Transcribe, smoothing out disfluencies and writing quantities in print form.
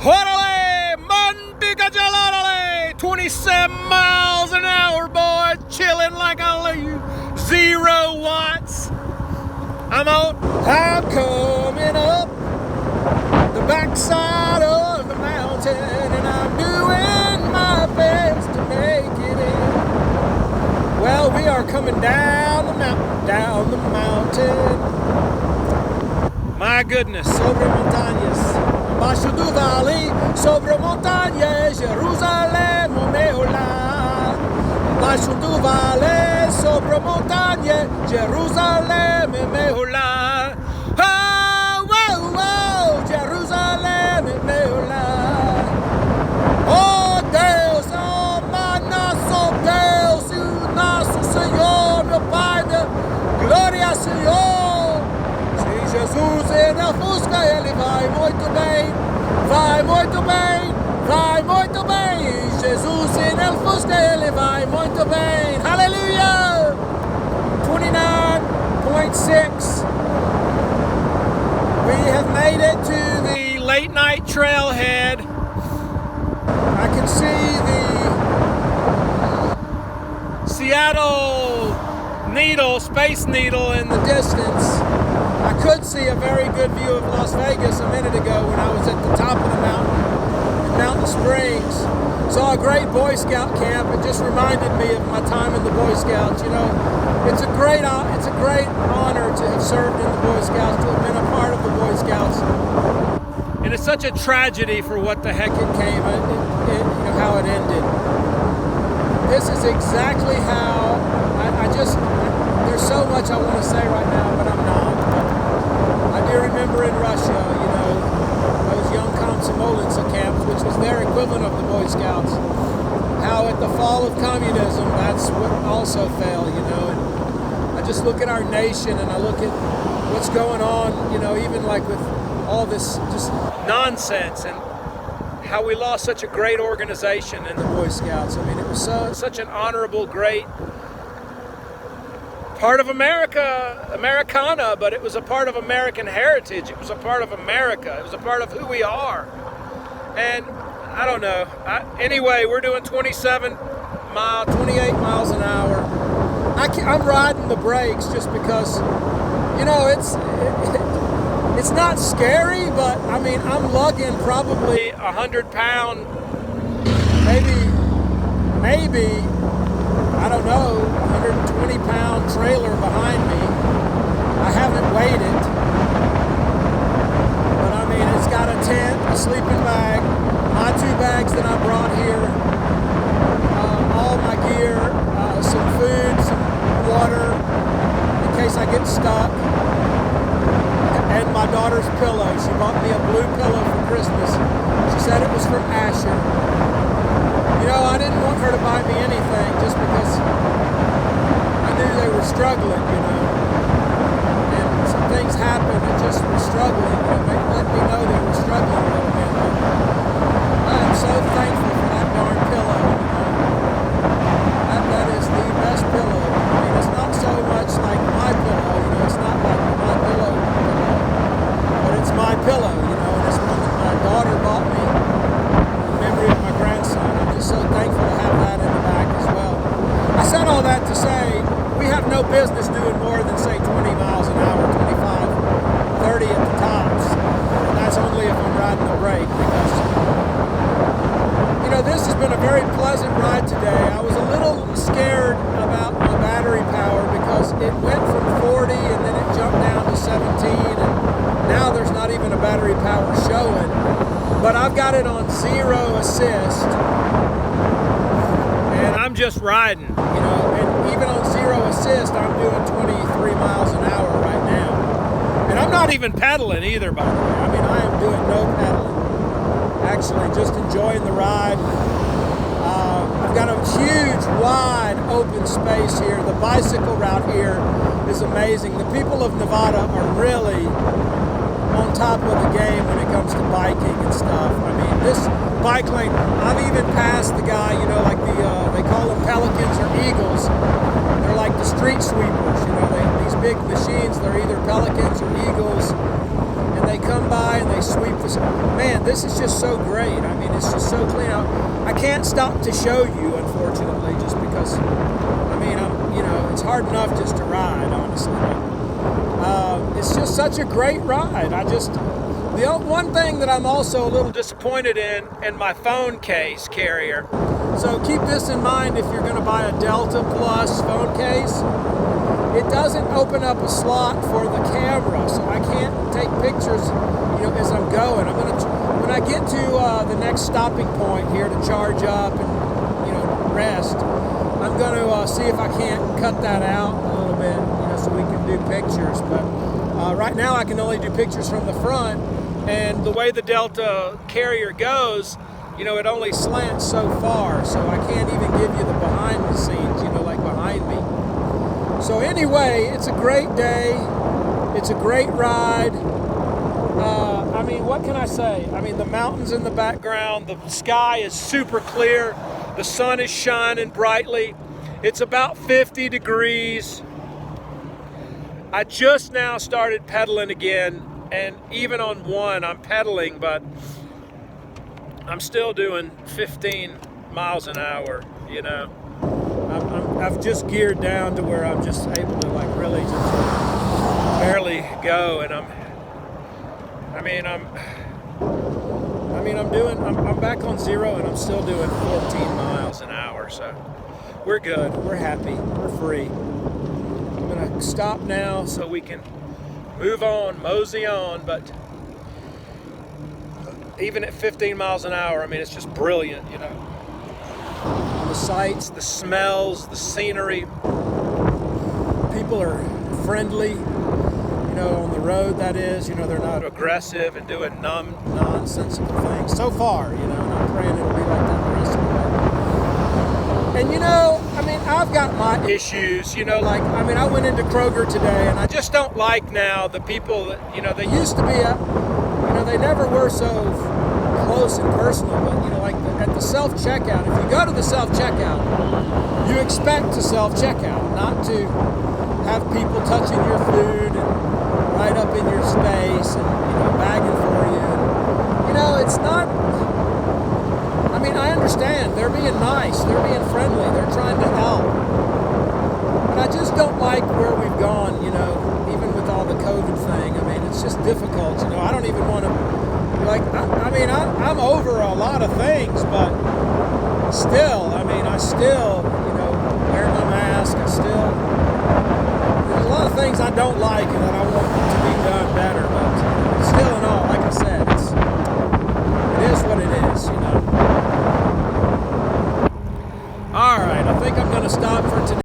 Orale, mandica gelatale, 27 miles an hour, boy, chilling like I leave, 0 watts. I'm coming up the backside of the mountain, and I'm doing my best to make it in. Well, we are coming down the mountain. My goodness, sobre montañas, baixo do vale, sobre montañas, Jerusalém, o meu lar. Baixo do vale, sobre montañas, Jerusalém, o meu lar. Oh, oh, oh, Jerusalém, o meu lar. Oh Deus, oh nosso Deus, e o nosso Senhor, meu Pai, glória, Senhor. Jesus na Fusca, ele vai muito bem, vai muito bem, vai muito bem. Jesus na Fusca, ele vai muito bem. Hallelujah! 29.6. We have made it to the late night trailhead. I can see the Seattle Needle, Space Needle in the distance. I could see a very good view of Las Vegas a minute ago when I was at the top of the mountain in Mountain Springs. Saw a great Boy Scout camp. It just reminded me of my time in the Boy Scouts. You know, it's a great honor to have served in the Boy Scouts, to have been a part of the Boy Scouts. And it's such a tragedy for what the heck it came, how it ended. This is exactly how there's so much I want to say right now, but I'm not. I do remember in Russia, you know, those young Komsomolets camps, which was their equivalent of the Boy Scouts, how at the fall of communism, that's what also fell, you know. And I just look at our nation and I look at what's going on, you know, even like with all this just nonsense and how we lost such a great organization in the Boy Scouts. I mean, it was such an honorable, great part of Americana, but it was a part of American heritage. It was a part of America. It was a part of who we are. And I don't know. Anyway, we're doing 28 miles an hour. I'm riding the brakes just because, you know, it's not scary, but I mean, I'm lugging probably 100-pound, maybe, I don't know, 120-pound trailer behind me. I haven't weighed it, but I mean, it's got a tent, a sleeping bag, my 2 bags that I brought here, all my gear, some food, some water in case I get stuck, and my daughter's pillow. She bought me a blue pillow for Christmas. She said it was from Asher. You know, I didn't want her to buy me anything just because I knew they were struggling, you know. And some things happened that just were struggling, and they let me know they were struggling a little bit. But I am so thankful for that darn pillow, you know. That is the best pillow. I mean, it's not so much like my pillow, you know, it's not like my pillow, but it's my pillow, you know, and it's one that my daughter bought me in memory of my grandson. I'm just so thankful to have that in the back as well. I said all that to say we have no business doing more than, say, 20 miles an hour, 25, 30 at the tops. And that's only if I'm riding the brake, because, you know, this has been a very pleasant ride today. I was a little scared about my battery power because it went from 40 and then it jumped down to 17, and now there's not even a battery power showing. But I've got it on 0 assist, and I'm just riding, you know, and even on 0 assist, I'm doing 23 miles an hour right now. And I'm not even pedaling either, by the way. I mean, I am doing no pedaling. Actually, just enjoying the ride. I've got a huge, wide, open space here. The bicycle route here is amazing. The people of Nevada are really on top of the game when it comes to biking and stuff. I mean, this bike lane, I've even passed the guy, you know, like they call them pelicans or eagles. They're like the street sweepers, you know, these big machines, they're either pelicans or eagles, and and they come by and they sweep this. Man, this is just so great. I mean, it's just so clean out. I can't stop to show you, unfortunately, just because, I mean, it's hard enough just to ride, honestly. It's just such a great ride. The one thing that I'm also a little disappointed in my phone case carrier. So keep this in mind if you're going to buy a Delta Plus phone case. It doesn't open up a slot for the camera, so I can't take pictures, as I'm going. When I get to the next stopping point here to charge up and rest, I'm going to see if I can't cut that out a little bit, so we can do pictures. But right now I can only do pictures from the front, and the way the Delta carrier goes, it only slants so far, so I can't even give you the behind the scenes, like behind me. So anyway, it's a great day. It's a great ride. I mean, what can I say? I mean, the mountains in the background, the sky is super clear. The sun is shining brightly. It's about 50 degrees. I just now started pedaling again, and even on one, I'm pedaling, but I'm still doing 15 miles an hour, I've just geared down to where I'm just able to really just barely go, and I'm back on zero, and I'm still doing 14 miles an hour, so we're good, we're happy, we're free. I'm gonna stop now so we can move on, mosey on, but even at 15 miles an hour, it's just brilliant, The sights, the smells, the scenery. People are friendly, on the road, that is. They're not aggressive and doing nonsensical things. So far, and I'm praying it'll be like that the rest of the way. And I've got my issues, I went into Kroger today, and I just don't like now the people that, they used to be, they never were so close and personal, but at the self-checkout, if you go to the self-checkout, you expect to self-checkout, not to have people touching your food and right up in your space and bagging for you. It's not. I understand they're being nice, they're being friendly, they're trying to help, but I just don't like where we've gone. Even with all the COVID thing, it's just difficult. I don't even want to. I'm over a lot of things, but still, I still, wear my mask. There's a lot of things I don't like and that I want to be done better, but still in all, like I said, it is what it is, All right, I think I'm going to stop for today.